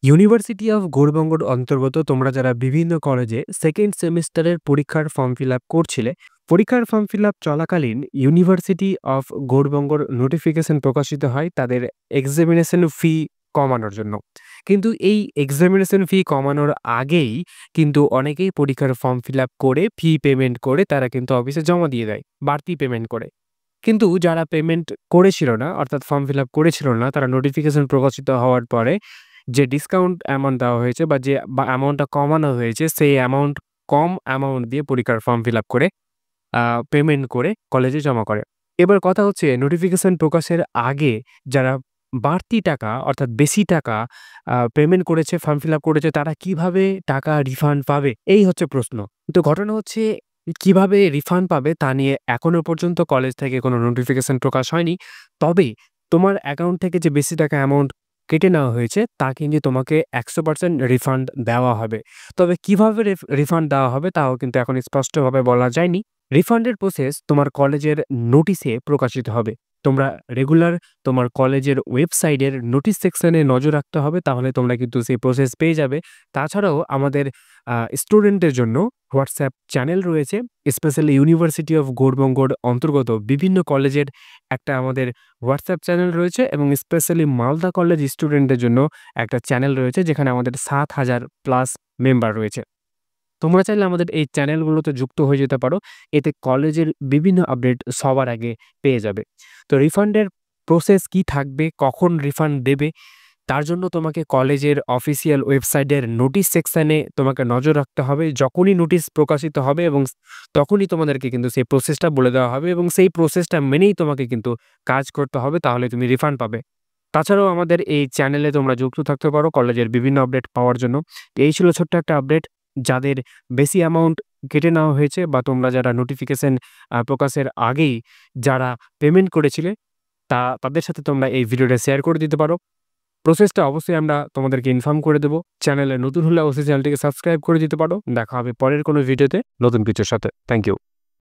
University of গৌড়বঙ্গর অন্তর্গত তোমরা যারা বিভিন্ন কলেজে সেকেন্ড সেমিস্টারের পরীক্ষার ফর্ম ফিল আপ করছিলে, পরীক্ষার ফর্ম ফিল আপ চলাকালীন ইউনিভার্সিটি অফ গৌড়বঙ্গর নোটিফিকেশন প্রকাশিত হয় তাদের এক্সামিনেশন ফি কমানোর জন্য। কিন্তু এই এক্সামিনেশন ফি কমানোর আগেই কিন্তু অনেকেই পরীক্ষার ফর্ম ফিল আপ করে ফি পেমেন্ট করে তারা কিন্তু অফিসে জমা দিয়ে দেয় বাড়তি পেমেন্ট করে। কিন্তু যারা পেমেন্ট করেছিল না, অর্থাৎ ফর্ম ফিল আপ করেছিল না, তারা নোটিফিকেশন প্রকাশিত হওয়ার পরে যে ডিসকাউন্ট অ্যামাউন্ট দেওয়া হয়েছে বা অ্যামাউন্টটা কমানো হয়েছে, সেই কম অ্যামাউন্ট দিয়ে পরীক্ষার ফর্ম ফিল আপ করে পেমেন্ট করে কলেজে জমা করে। এবার কথা হচ্ছে, নোটিফিকেশন প্রকাশের আগে যারা বাড়তি টাকা অর্থাৎ বেশি টাকা পেমেন্ট করেছে, ফর্ম ফিল আপ করেছে, তারা কিভাবে টাকা রিফান্ড পাবে? এই হচ্ছে প্রশ্ন। তো ঘটনা হচ্ছে, কিভাবে রিফান্ড পাবে তা নিয়ে এখনো পর্যন্ত কলেজ থেকে কোনো নোটিফিকেশন প্রকাশ হয়নি। তবে তোমার অ্যাকাউন্ট থেকে যে বেশি টাকা অ্যামাউন্ট কেটে নেওয়া হয়েছে তা কিন্তু তোমাকে 100% রিফান্ড দেওয়া হবে। তবে কিভাবে রিফান্ড দেওয়া হবে তাও কিন্তু এখন স্পষ্টভাবে বলা যায়নি। রিফান্ডের প্রসেস তোমার কলেজের নোটিশে প্রকাশিত হবে। তোমরা রেগুলার তোমার কলেজের ওয়েবসাইটের নোটিশ সেকশনে নজর রাখতে হবে, তাহলে তোমরা কিন্তু সেই প্রসেস পেয়ে যাবে। তাছাড়াও আমাদের স্টুডেন্টদের জন্য হোয়াটসঅ্যাপ চ্যানেল রয়েছে। স্পেশালি ইউনিভার্সিটি অফ গৌড়বঙ্গর অন্তর্গত বিভিন্ন কলেজের একটা আমাদের হোয়াটসঅ্যাপ চ্যানেল রয়েছে, এবং স্পেশালি মালদা কলেজ স্টুডেন্টদের জন্য একটা চ্যানেল রয়েছে, যেখানে আমাদের 7,000 প্লাস মেম্বার রয়েছে। তোমরা চাইলে আমাদের এই চ্যানেলগুলোতে যুক্ত হয়ে যেতে পারো। এতে কলেজের বিভিন্ন আপডেট সবার আগে পেয়ে যাবে। তো রিফান্ডের প্রসেস কি থাকবে, কখন রিফান্ড দেবে, তার জন্য তোমাকে কলেজের অফিসিয়াল ওয়েবসাইটের নোটিশ সেকশনে তোমাকে নজর রাখতে হবে। যখনই নোটিশ প্রকাশিত হবে এবং তখনই তোমাদেরকে কিন্তু সেই প্রসেসটা বলে দেওয়া হবে, এবং সেই প্রসেসটা মেনেই তোমাকে কিন্তু কাজ করতে হবে, তাহলে তুমি রিফান্ড পাবে। তাছাড়াও আমাদের এই চ্যানেলে তোমরা যুক্ত থাকতে পারো কলেজের বিভিন্ন আপডেট পাওয়ার জন্য। এই ছিল ছোট্ট একটা আপডেট। যাদের বেশি অ্যামাউন্ট কেটে নেওয়া হয়েছে, বা তোমরা যারা নোটিফিকেশন প্রকাশের আগেই যারা পেমেন্ট করেছিলে, তাদের সাথে তোমরা এই ভিডিওটা শেয়ার করে দিতে পারো। প্রসেসটা অবশ্যই আমরা তোমাদেরকে ইনফর্ম করে দেবো। চ্যানেলে নতুন হলে অবশ্যই চ্যানেলটিকে সাবস্ক্রাইব করে দিতে পারো। দেখা হবে পরের কোনো ভিডিওতে নতুন কিছুর সাথে। Thank you.